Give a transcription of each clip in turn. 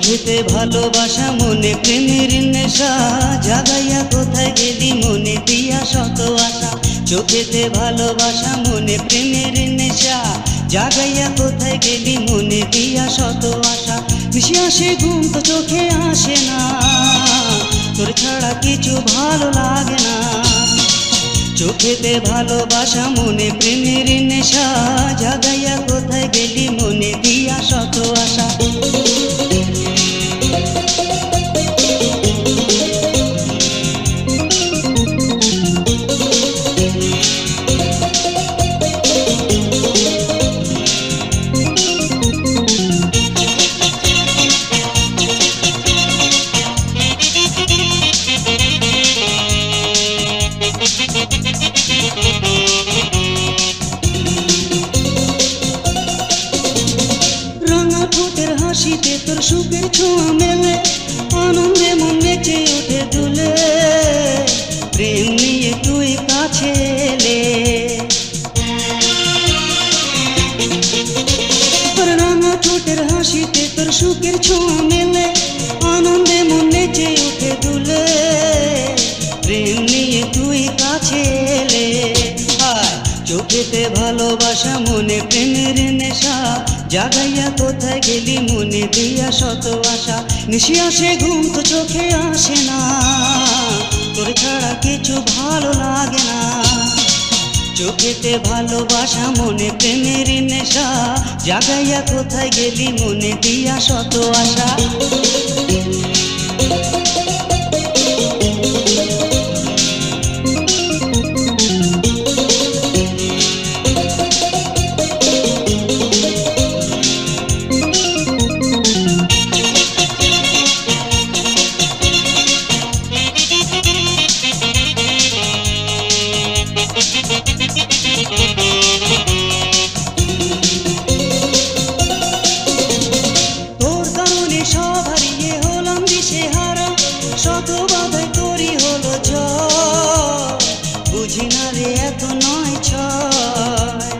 চোখেতে ভালোবাসা মনে প্রেমের নেশা জাগাইয়া কোথায় গেলি মনে দিয়া শত আশা চোখেতে ভালোবাসা মনে প্রেমের নেশা জাগাইয়া কোথায় গেলি মনে দিয়া শত আশা মিশে আসে ঘুম তো চোখে আসে না তোর ছাড়া কিছু ভালো লাগে না চোখেতে ভালোবাসা মনে প্রেমের নেশা জাগাইয়া কোথায় গেলি মনে দিয়া শত আশা হাসিতে তোর সুখের ছোঁয়া মেলে আনন্দে মন নেচে ওঠে দুলে প্রেম নিয়ে তুই কাছে এলে তোর রাঙা ঠোঁটের হাসিতে তোর সুখের ছোঁয়া মেলে আনন্দে মন নেচে ওঠে দুলে প্রেম নিয়ে তুই কাছে এলে চোখেতে ভালোবাসা মনে প্রেমের নেশা জাগাইয়া কোথায় গেলি মনে দিয়া শত আশা নিশি আসে ঘুম তো চোখে আসে না তোর ছাড়া কিছু ভালো লাগে না চোখেতে ভালোবাসা মনে প্রেমের নেশা জাগাইয়া কোথায় গেলি মনে দিয়া শত আশা শত বাধাই তোরই হলো জয় বুঝি না রে এত নয় ছয়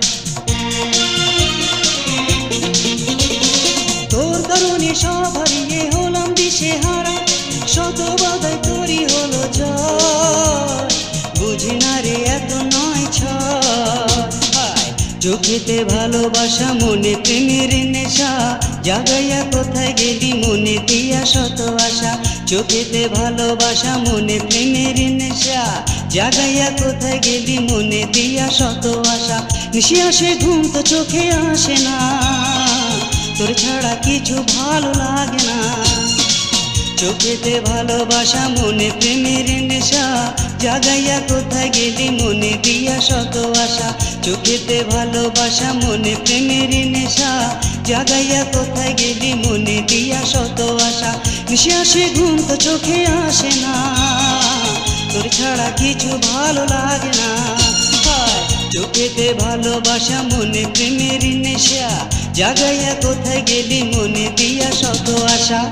তোর কারণে সব হারিয়ে হলাম দিশেহারা শত বাধাই তোরই হলো জয় বুঝি না রে এত নয় ছয় চোখেতে ভালোবাসা মনে প্রেমের নেশা জাগাইয়া কোথায় গেলি মনে দিয়া শত আশা চোখেতে ভালোবাসা মনে প্রেমের নেশা জাগাইয়া কোথায় গেলি মনে দিয়া শত আশা নিশি আসে ঘুম তো চোখে আসে না তোর ছাড়া কিছু ভালো লাগে না চোখেতে ভালোবাসা মনে প্রেমের নেশা জাগাইয়া কোথায় গেলি মনে দিয়া শত আশা চোখেতে ভালোবাসা মনে প্রেমের নেশা জাগাইয়া কোথায় গেলি মনে দিয়া শত আশা নিশি আসে ঘুম তো চোখে আসে না তোর ছাড়া কিছু ভালো লাগে না চোখেতে ভালোবাসা মনে প্রেমের নেশা জাগাইয়া কোথায় গেলি মনে দিয়া শত আশা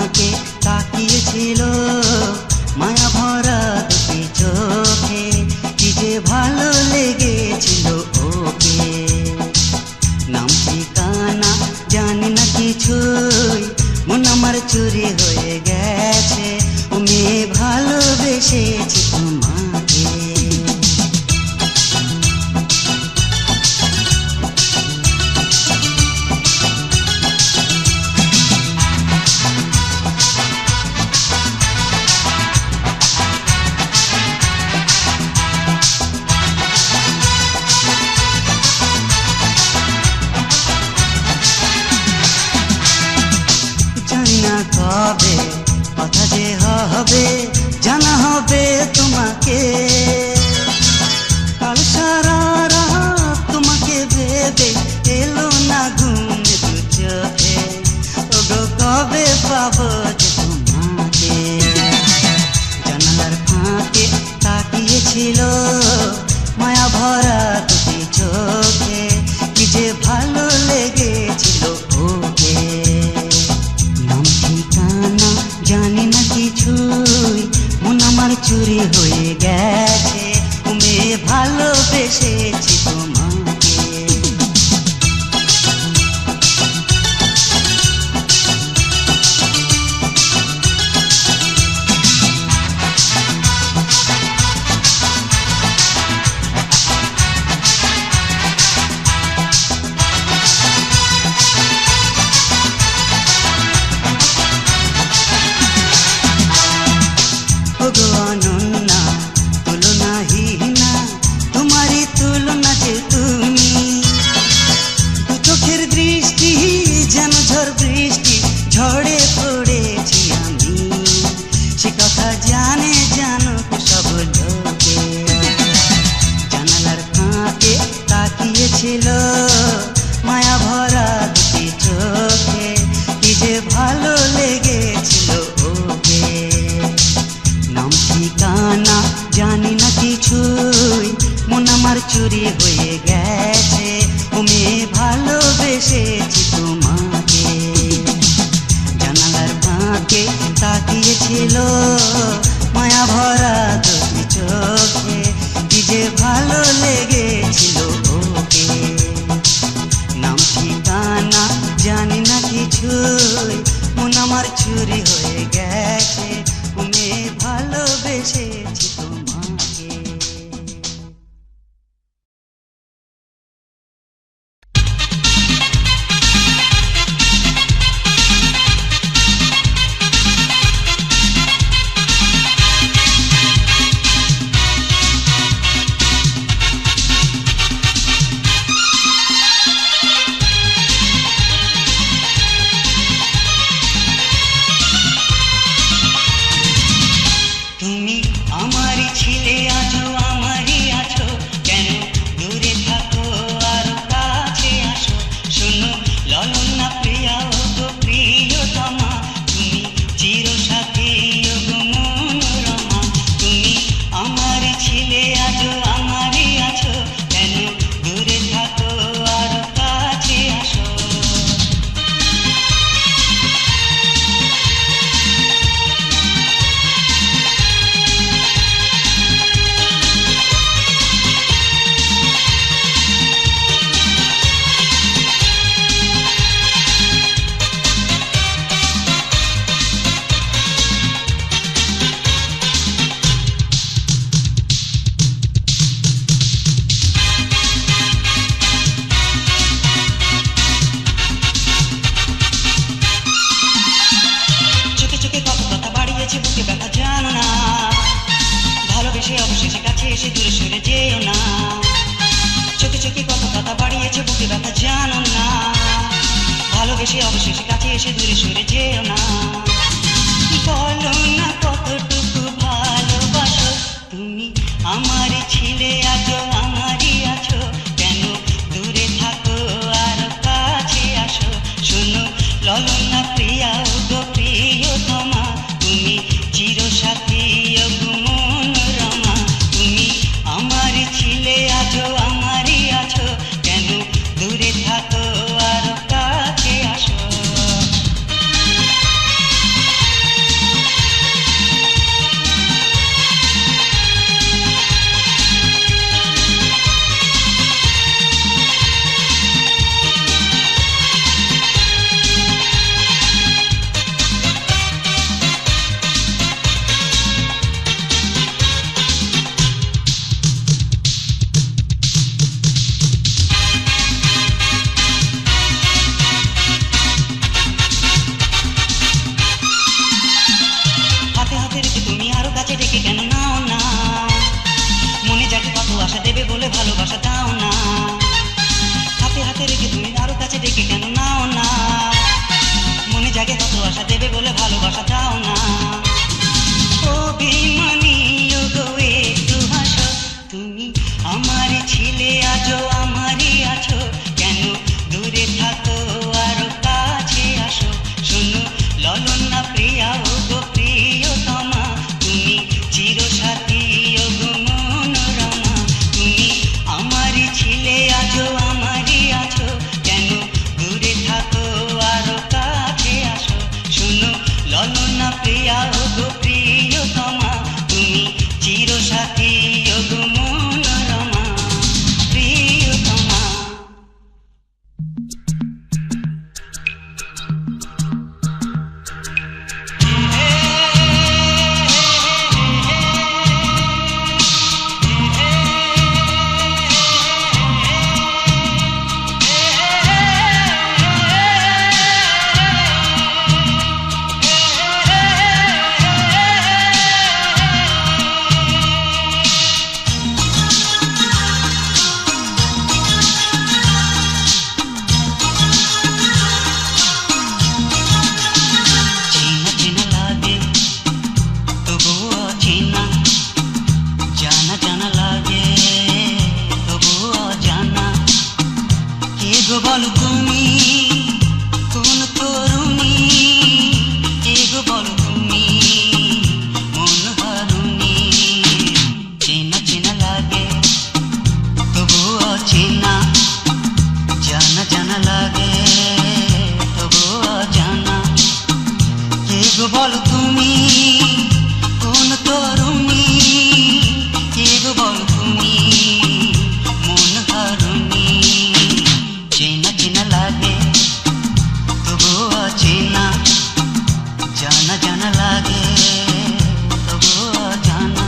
ফাঁকে তাকিয়েছিল মায়া ভরা দুটি চোখে, কি যে ভালো লেগেছিল ওকে। নাম ঠিকানা জানি না কিছুই, মন আমার চুরি হয়ে গেছে, ও মেয়ে ভালোবেসেছি তোমাকে। কবে কথা যে হবে জানা হবে তোমাকে, কাল সারা রাত তোমাকে ভেবে এলো না ঘুম দু চোখে, ওগো কবে পাবো যে তোমাকে। জানালার ফাঁকে তাকিয়েছিল মায়া ভরা দুটি চোখে, কি যে ভালো লেগেছিল ওকে। জানি না কিছুই, মন আমার চুরি হয়ে গেছে, ও মেয়ে ভালোবেসেছি তোমাকে। অনন্যা তুলনাহীনা, তোমারই তুলনা যে তুমি, দু চোখের দৃষ্টি যেন ঝড় বৃষ্টি, ঝড়ে পড়েছি আমি, সে কথা জানে জানো সব লোকে। জানালার ফাঁকে তাকিয়েছিল মায়া ভরা দুটি চোখে, কি যে ভালো লেগেছিল ওকে। নাম ঠিকানা জানি না কিছুই, মন আমার চুরি হয়ে গেছে, ও মেয়ে ভালোবেসেছি তোমাকে। জানালার ফাঁকে তাকিয়েছিল মায়া ভরা দুটি চোখে, কি যে ভালো লেগেছিল ওকে। নাম ঠিকানা জানি না কিছুই, মন আমার চুরি হয়ে গেছে, ও মেয়ে ভালোবেসেছি তোমাকে। এসে অবশেষে কাছে এসে দূরে সরে যেও না। বলো না কতটুকু ভালোবাসো তুমি, আমার ছিলে আজও আমারই আছো, কেন দূরে থাকো আর কাছে আসো। শোনো ললনা প্রিয়া গো প্রিয়তমা, তুমি চিরসাথী গো মনোরমা, তুমি আমার ছিলে আজও আমারই আছো, কেন দূরে থাকো আর কাছে আসো। বলে ভালোবাসা দাও না। অভিমানী গো একটু হাসো, তুমি আমারই ছিলে আজও আমারই আছো, কেন দূরে থাকো আরো কাছে আসো। শোনো ললনা প্রিয়া ও গো প্রিয়তমা, তুমি চিরসাথী ও গো মনোরমা, তুমি আমারই ছিলে আজও আমারই আছো, কেন দূরে থাকো আরো কাছে আসো। শোনো ললনা প্রিয়া ও গো প্রিয়তমা, তুমি চিরসাথী ও গো মনোরমা প্রিয়তমা। বলো তুমি কোন তরুণী, এগো বলো তুমি মন হারুনি। চেনা চেনা লাগে তবুও অচেনা, জানা জানা লাগে তবুও অজানা। এগো বলো তুমি কোন তরুণী, এগো বলো তুমি মন হারুনি। চেনা চেনা লাগে তবুও অচেনা, জানা জানা লাগে তবুও অজানা।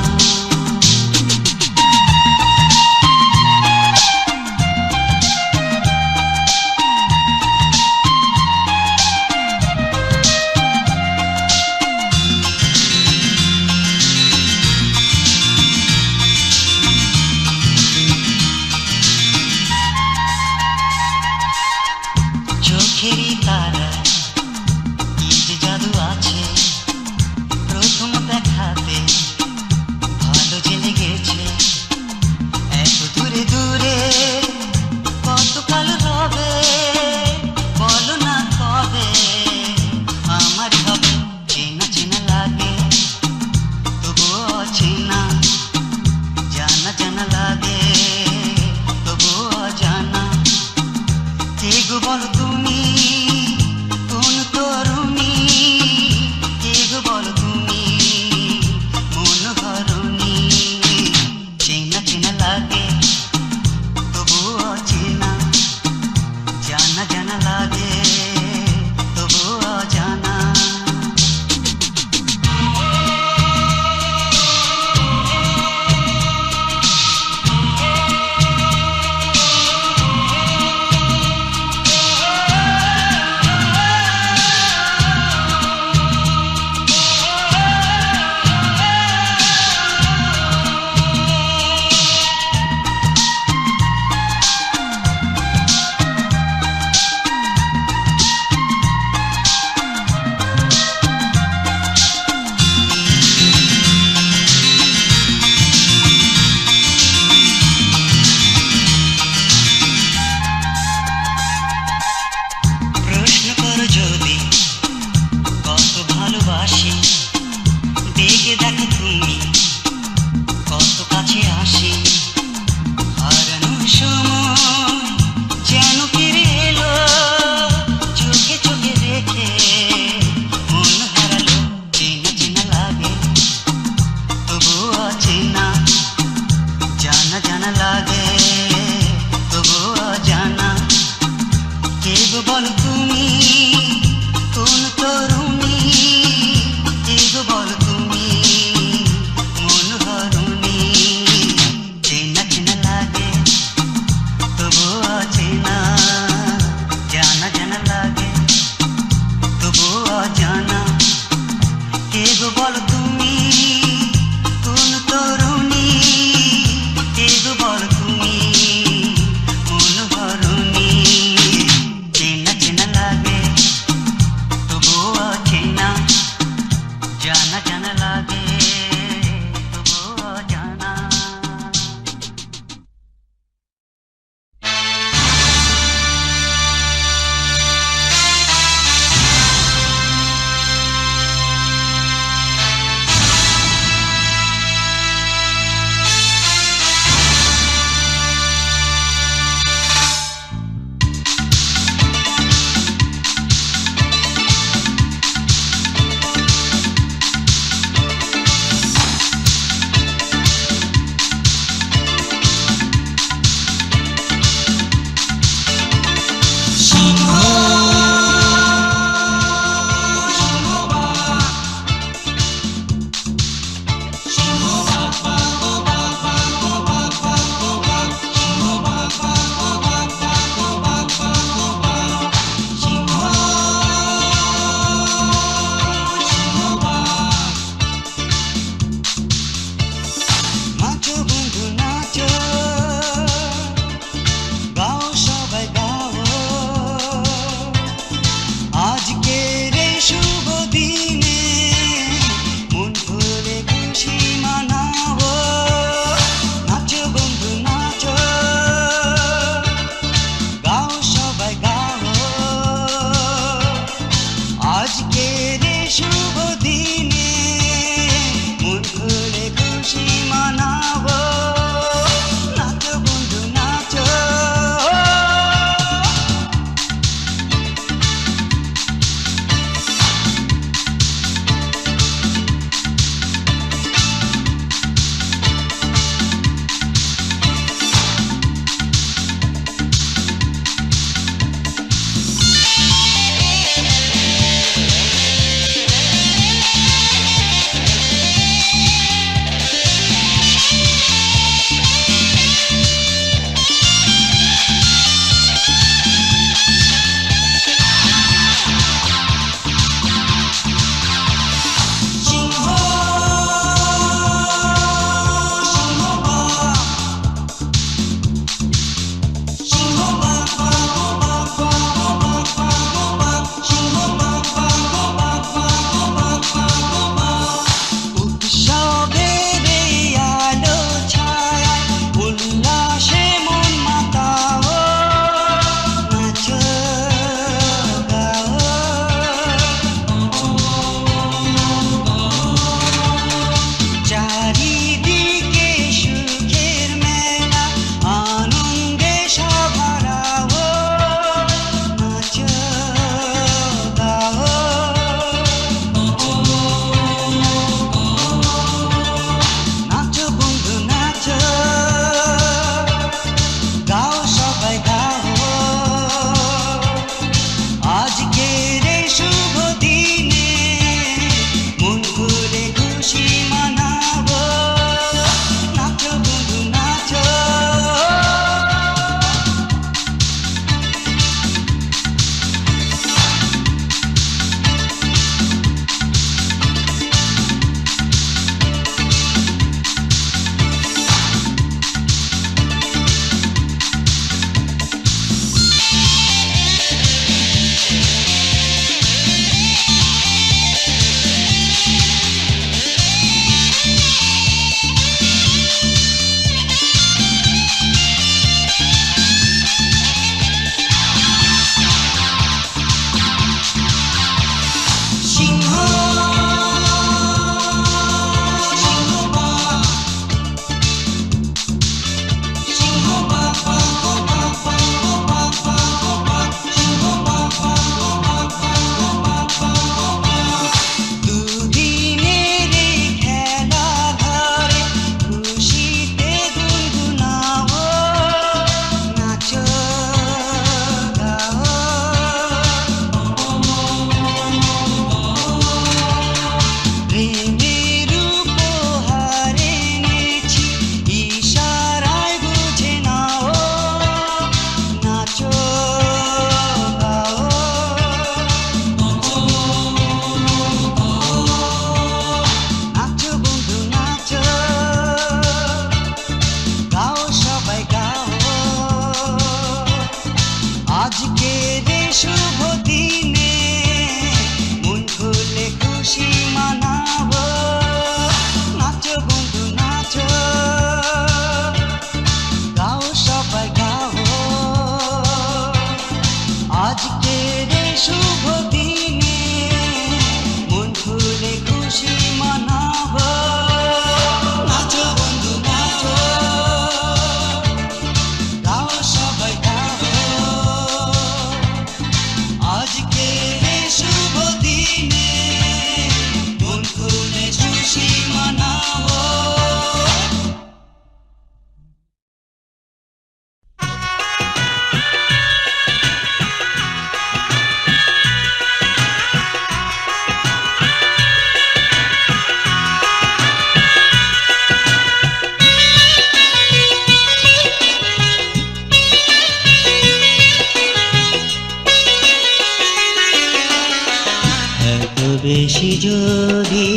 যদি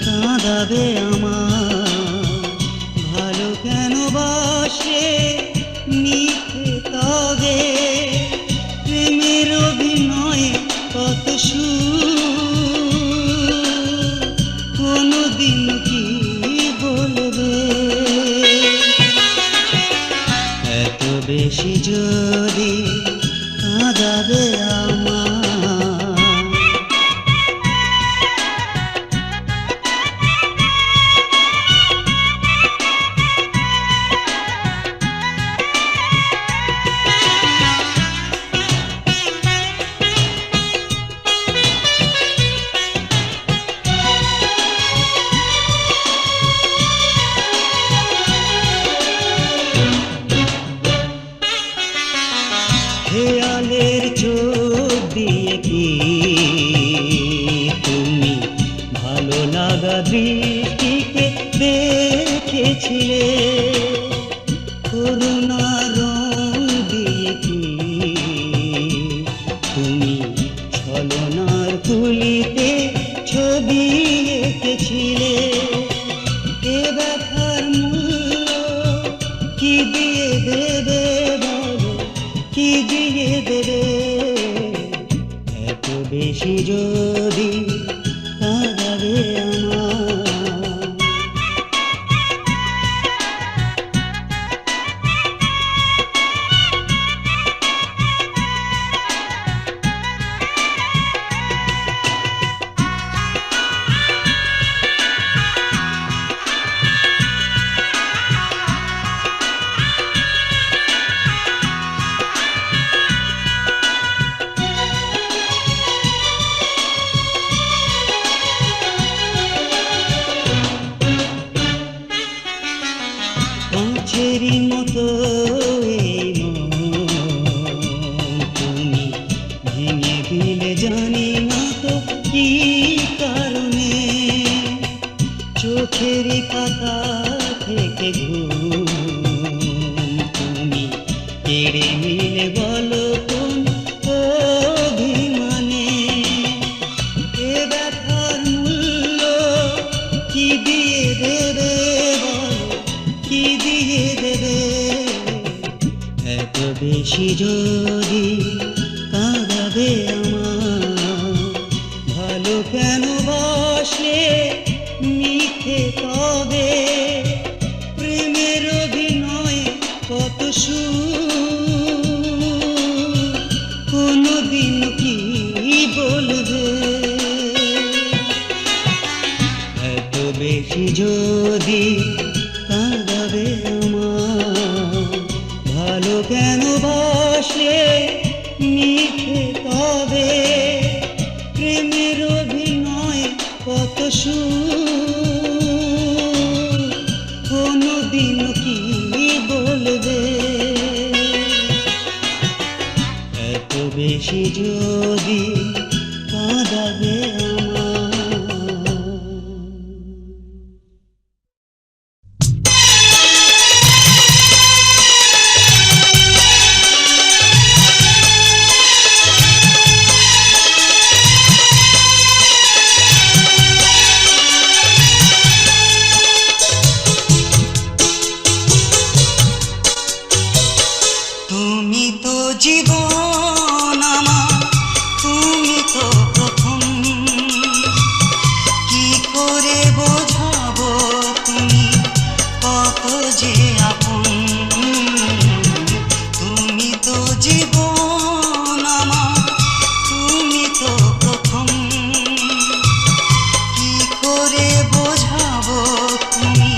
কাঁদাবে আমার, ভালো কেন বাসে মিথ্যে তবে, প্রেমের অভিনয়ে কত সুর, কোনদিন কি বলবে, এত বেশি যদি কাঁদাবে আমার। খেয়ালের চোখ দিয়ে কি তুমি ভালো লাগা দৃষ্টিকে দেখেছিলে, করুণা রং দিয়ে কি তুমি ছলনার তুলিতে ছবি এঁকেছিলে, এ ব্যথার মূল্য কি দিয়ে দেবে বলো, কি দিয়ে দেবে, এত বেশি যদি কাঁদাবে আমার। কাঁচেরই মতো এই মন তুমি ভেঙে দিলে, জানি না তো কি কারণে, চোখেরই পাতা থেকে ঘুম তুমি কেড়ে নিলে, বলো কোন অভিমানে, এ ব্যথার মূল্য কি দিয়ে দেবে বলো, কি দিয়ে দেবে, এত বেশি যদি কাঁদাবে আমার, ভালো কেন বাসলে মিথ্যে তবে, প্রেমের অভিনয়ে কত সুর, কোনদিন কি বলবে, এত বেশি যদি কাঁদাবে আমার, ভালো কেন বাসলে মিথ্যে তবে, প্রেমের অভিনয়ে কত সুর, কোনদিন কি বলবে, এত বেশি যদি কাঁদাবে আমার। তুমি তো জীবন আমার, তুমি তো প্রথম, কি করে বোঝাবো তুমি কত যে আপন, তুমি তো জীবন আমার, তুমি তো প্রথম, কি করে বোঝাবো তুমি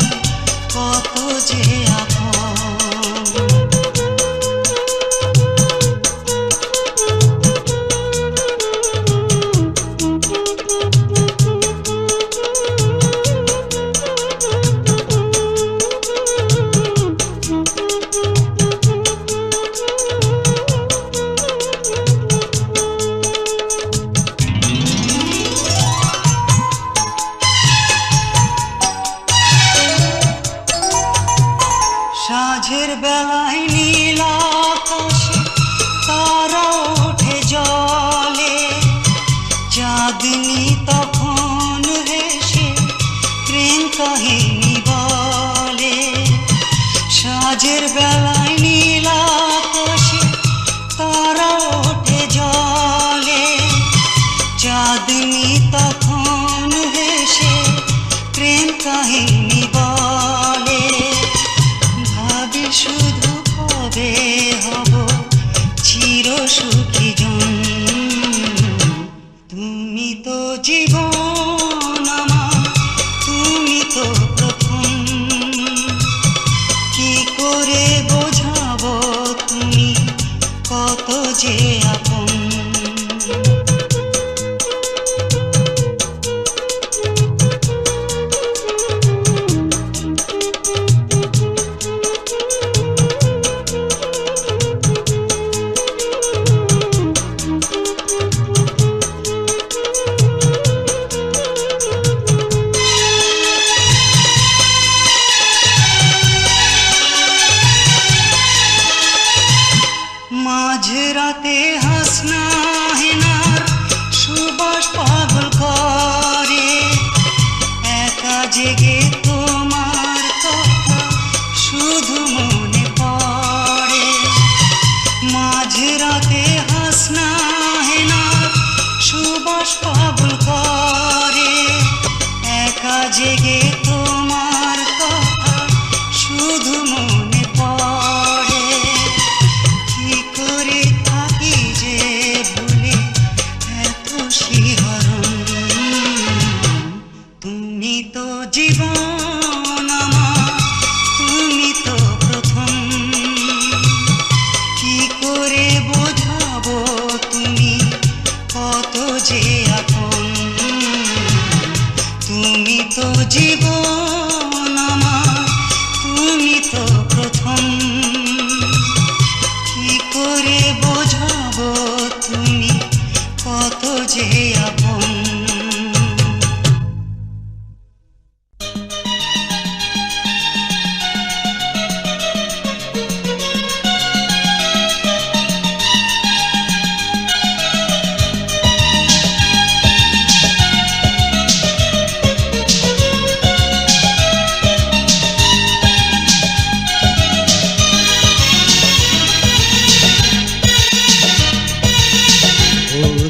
কত যে আপন। সাঁঝের বেলায় নীল আকাশে তারা ওঠে জলে, চাঁদনি তখন জীবন আমার, তুমি তো প্রথম। কি করে বোঝাবো তুমি কত যে আপন। মাঝরাতে হাসনা হেনার সুবাস পাগল করে, একা জেগে তোমার কথা শুধু মনে পড়ে। মাঝরাতে হাসনা হেনার সুবাস পাগল করে, একা জেগে তোমার কথা শুধু মনে পড়ে। কি করে থাকি যে ভুলে এত শিহরণ। তুমি তো জীবন আমার, তুমি তো প্রথম। কি করে বোঝাবো তুমি কত যে আপন। তুমি তো জীবন আমার, তুমি তো প্রথম। কি করে বোঝাবো তুমি কত যে আপন।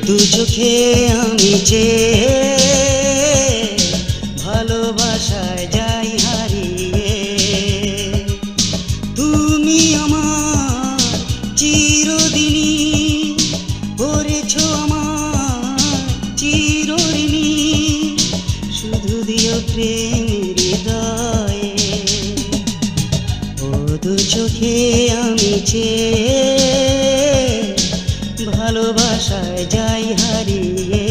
দু চোখে আমি যে ভালোবাসায় যাই হারিয়ে। তুমি আমার চিরদিনই করেছ আমার চিরঋণী। শুধু দিও প্রেম হৃদয়ে। ও দু চোখে আমি যে ভালোবাসায় যাই হারিয়ে।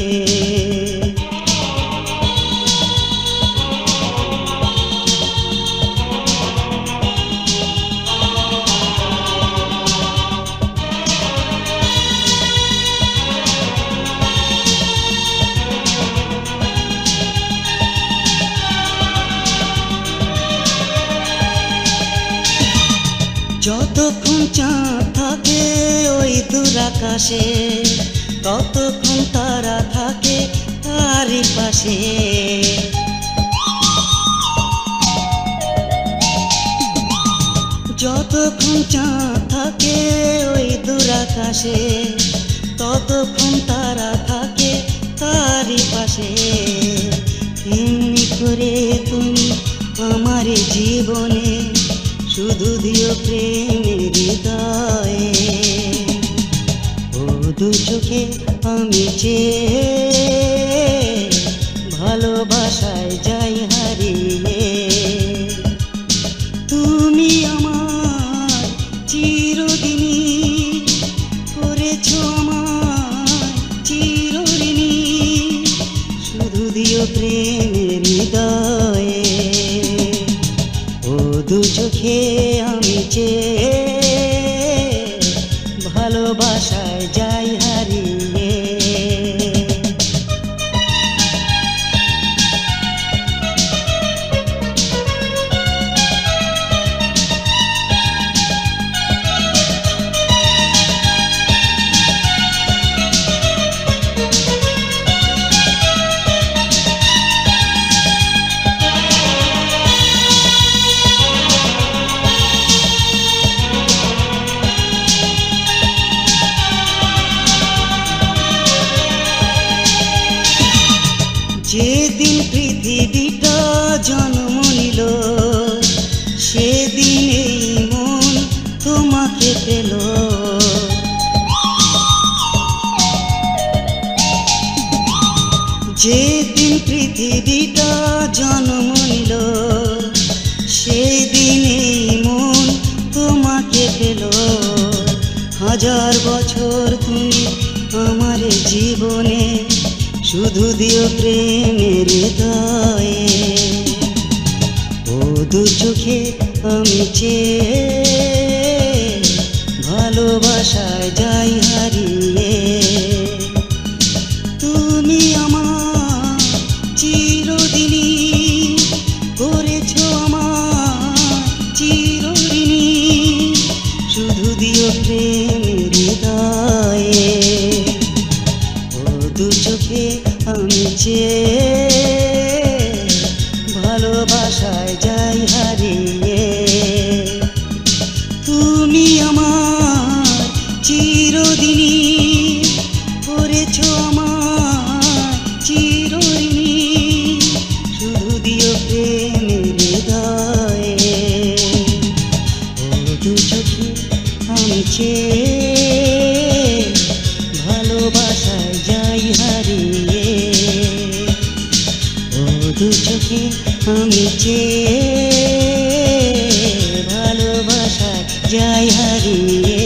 যতক্ষণ চাঁদ থাকে ওই দূর আকাশে, ততক্ষণ তারা থাকে তারই পাশে। যতক্ষণ চাঁদ থাকে ওই দূর আকাশে, ততক্ষণ তারা থাকে তারই পাশে। তেমনি করে তুমি আমার জীবনে শুধু দিও প্রেম হৃদয়ে। ও দু চোখে আমি যে ভালোবাসায় যাই হারিয়ে। তুমি আমার চিরদিনই করেছ আমার চিরঋণী। শুধু দিও প্রেম হৃদয়ে। ও দু চোখে আমি যে ভালোবাসায় যাই হারিয়ে। যেদিন পৃথিবীটা জন্ম নিল, সেদিন এই মন তোমাকে পেল। যেদিন দিন পৃথিবীটা জন্ম নিল, সেই দিনেই মন তোমাকে পেল। হাজার বছর তুমি আমার জীবনে, শুধু দিও প্রেমের হৃদয়ে। ও দু চোখে আমি চেয়ে ভালোবাসায় যাই হারিয়ে। তুমি আমার চিরদিনই করেছ আমার চিরঋণী, শুধু দিও প্রেমের হৃদয়ে। ও দু চোখে আমি চেয়ে ভালোবাসায় যাই হারিয়ে। তুমি আমার চিরদিনই করেছ আমার চিরঋণী, শুধু দিও প্রেমের হৃদয়ে। ও দু চোখে আমি চেয়ে ভালোবাসায় যাই হারিয়ে। ও দু চোখে আমি চেয়ে ভালোবাসায় যাই হারিয়ে।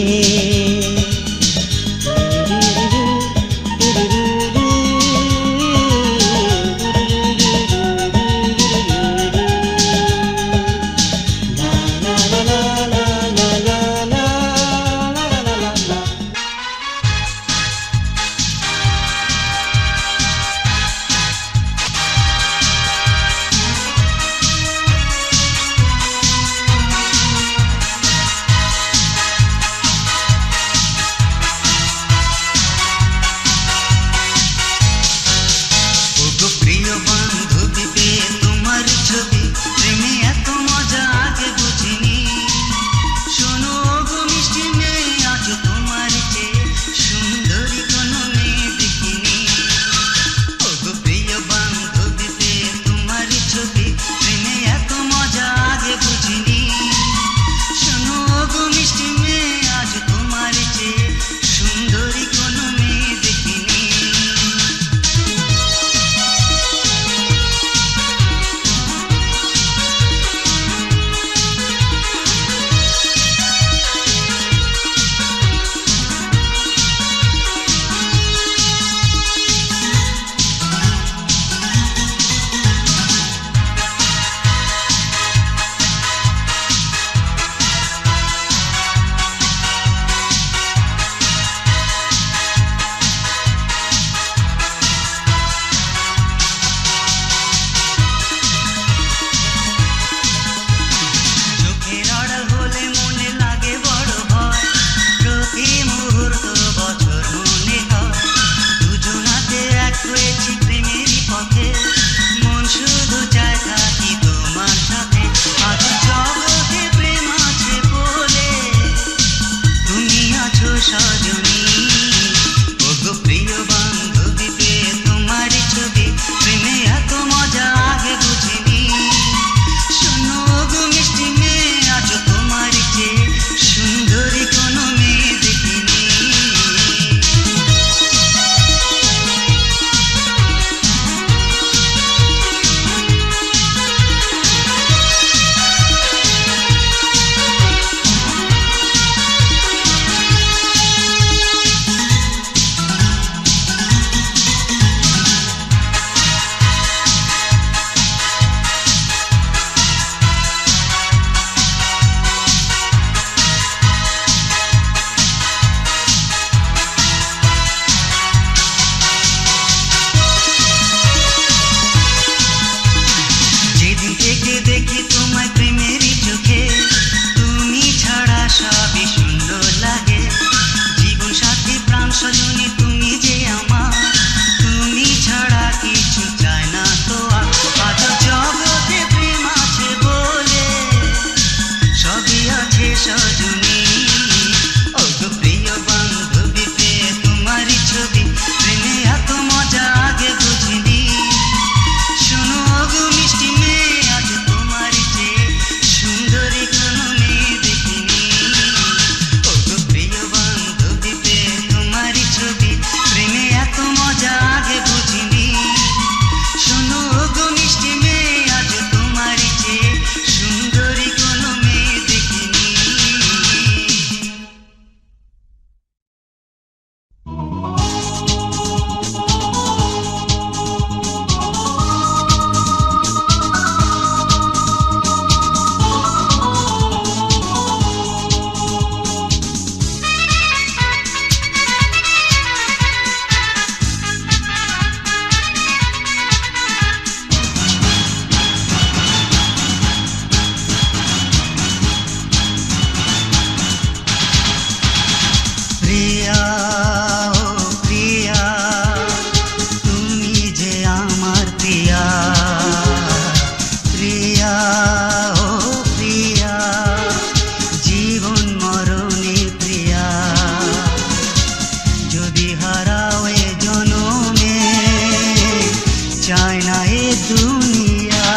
না এ দুনিয়া।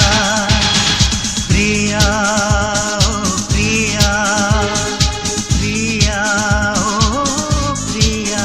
প্রিয়া ও প্রিয়া, প্রিয়া ও প্রিয়া।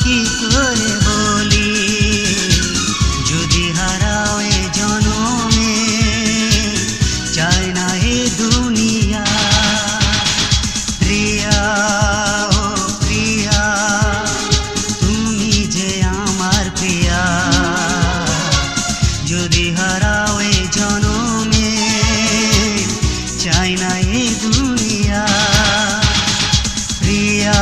কি করে বলি, যদি হারাও এ জনমে, চাই না এ দুনিয়া। প্রিয়া ও প্রিয়া, তুমি যে আমার প্রিয়া, যদি হারাও এ জনমে, চাই না এ দুনিয়া। প্রিয়া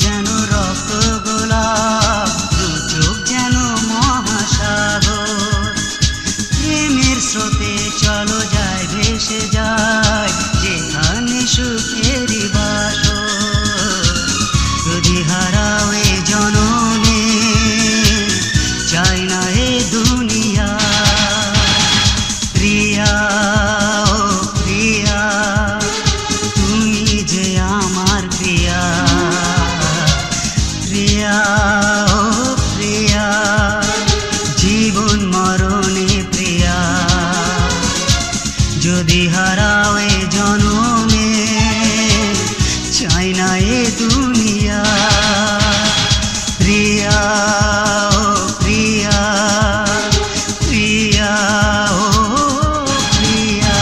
যেন রক্ত গোলাপ, দু চোখ যেন মহাসাগর, প্রেমের স্রোতে চলো যায় ভেসে যায় যেখানে সুখেরই বাসর। যদি হারাও এ জনমে, চাই না এ দুনিয়া। প্রিয়া ও প্রিয়া, তুমি যে আমার প্রিয়া। প্রিয়া ও প্রিয়া, জীবন মরণে প্রিয়া, যদি হারাও এ জনমে, চাই না এ দুনিয়া। প্রিয়া ও প্রিয়া, প্রিয়া ও প্রিয়া।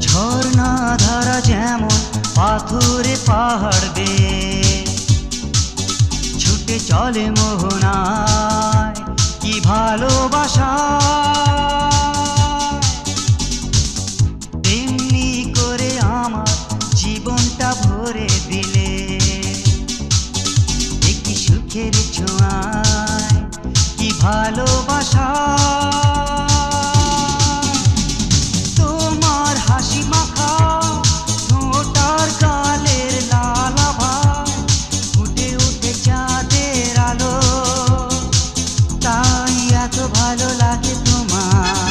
ঝর্ণাধারা যেমন পাথুরে পাহাড় বেয়ে ছুটে চলে মোহনায়, কি ভালোবাসা তেমনি করে আমার জীবনটা ভরে দিলে একটি সুখের ছোঁয়ায়, কি ভালোবাসা। ভালো লাগে তোমার,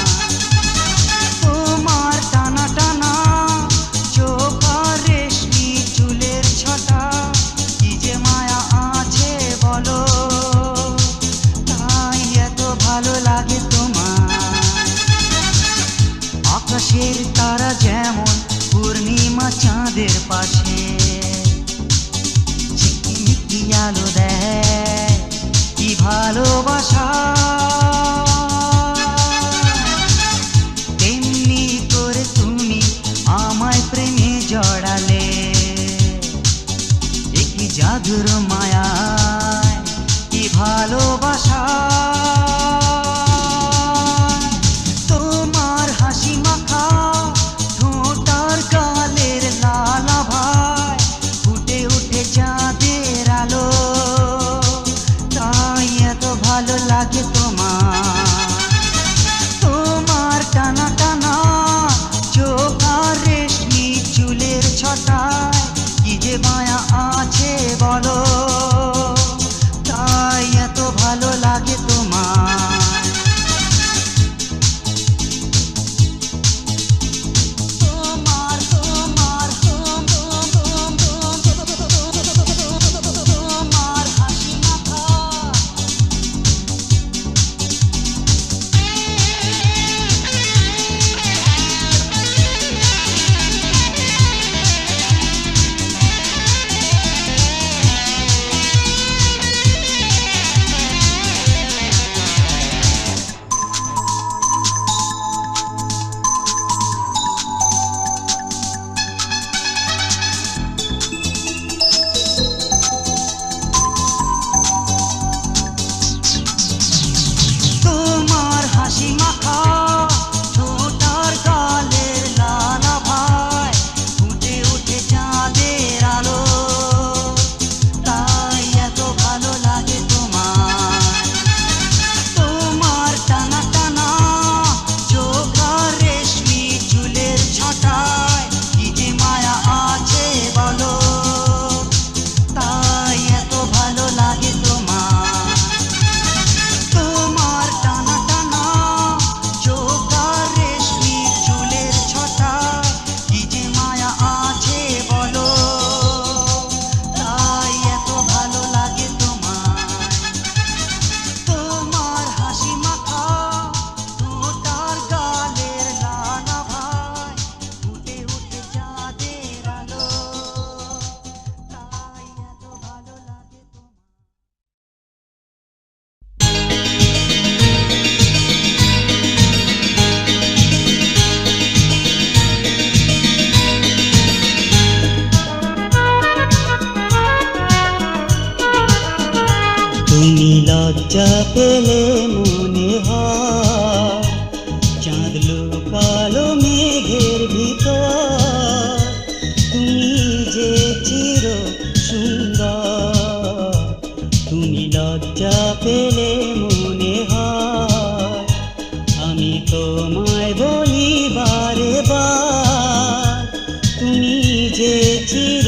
তোমার টানা টানা চোখ আর রেশমি চুলের ছটা, কি যে মায়া আছে বলো, তাই এত ভালো লাগে তোমার। মধুর মায়ায় কি ভালোবাসা, তোমার হাসি মাখা ঠোঁটার গালের লালাভায় ফুটে উঠে চাঁদের আলো, তাই এত ভালো লাগে তোমার টানা টানা চোখ আর রেশমি চুলের ছটায় কি যে মায়া আছে বলো, তাই এত ভালো লাগে তোমার হাসি মাখা। তোমার হাসি মাখা ঠোঁটার গালের লালাভায় ফুটে উঠে চাঁদের আলো, তাই এত ভালো লাগে তোমার টানা টানা চোখ আর রেশমি চুলের ছটায় কি যে মায়া আছে বলো, তাই এত ভালো লাগে তোমার টানা টানা চোখ আর রেশমি চুলের ছটায় কি যে মায়া আছে বলো, তাই এত ভালো লাগে তোমার হাসি মাখা ঠোঁটার গালের লালাভায় ফুটে উঠে চাঁদের আলো, তাই এত ভালো লাগে তুমি লজ্জা পেলে মনে হয় চাঁদ লুকালো মেঘের ভিতর, তুমি যে চির সুন্দর, তুমি লজ্জা পেলে মনে হয় আমি তোমায় বলি বারে বার, তুমি যে চির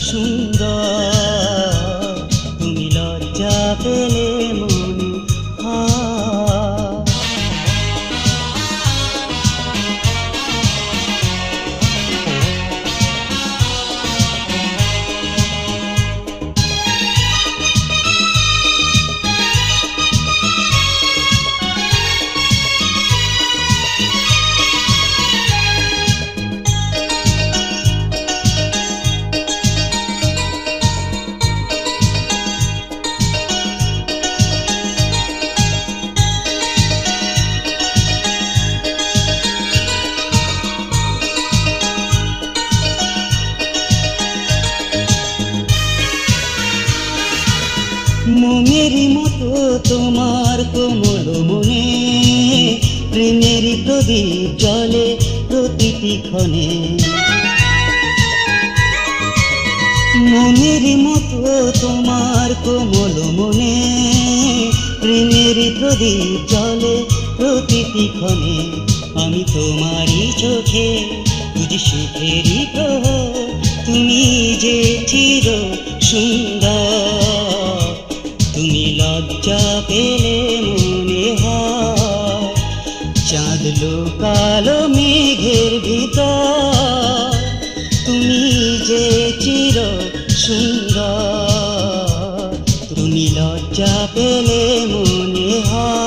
সুন্দর, তুমি লজ্জা পেলে মনে হয়। মোমেরই মতো তোমার কোমল মনে প্রেমেরই প্রদীপ জ্বলে প্রতিটি ক্ষণে, মোমেরই মতো তোমার কোমল মনে প্রেমেরই প্রদীপ জ্বলে প্রতিটি ক্ষণে, আমি তোমারই চোখে বুঝি সুখেরই প্রহর, তুমি যে চির সুন্দর, তুমি লজ্জা পেলে মনে হয় চাঁদ লুকালো মেঘের ভিতর, তুমি যে চির সুন্দর, তুমি লজ্জা পেলে মনে হয়।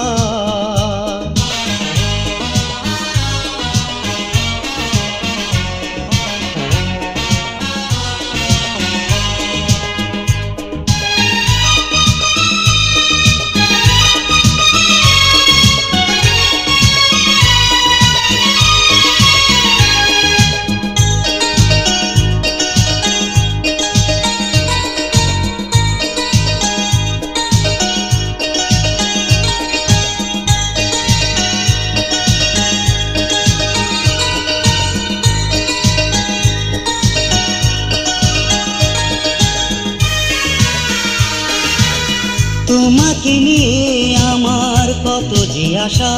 তোমাকে নিয়ে আমার কত যে আশা,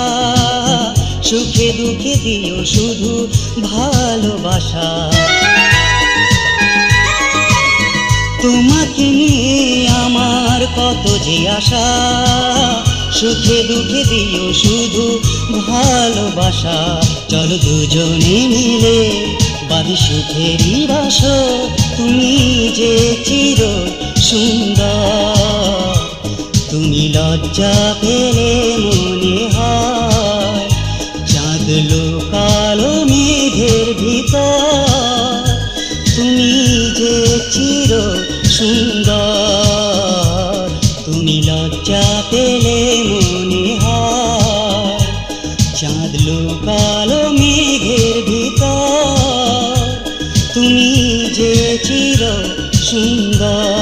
সুখে দুঃখে দিও শুধু ভালোবাসা। তোমাকে নিয়ে আমার কত যে আশা, সুখে দুঃখে দিও শুধু ভালোবাসা। চলো দুজনে মিলে বাঁধি সুখেরই বাসর, তুমি যে চির সুন্দর। তুমি লজ্জা পেলে মনে হয় চাঁদ লুকালো মেঘের ভিতর, তুমি যে চির সুন্দর। তুমি লজ্জা পেলে মনে হয় চাঁদ লুকালো মেঘের ভিতর, তুমি যে চির সুন্দর।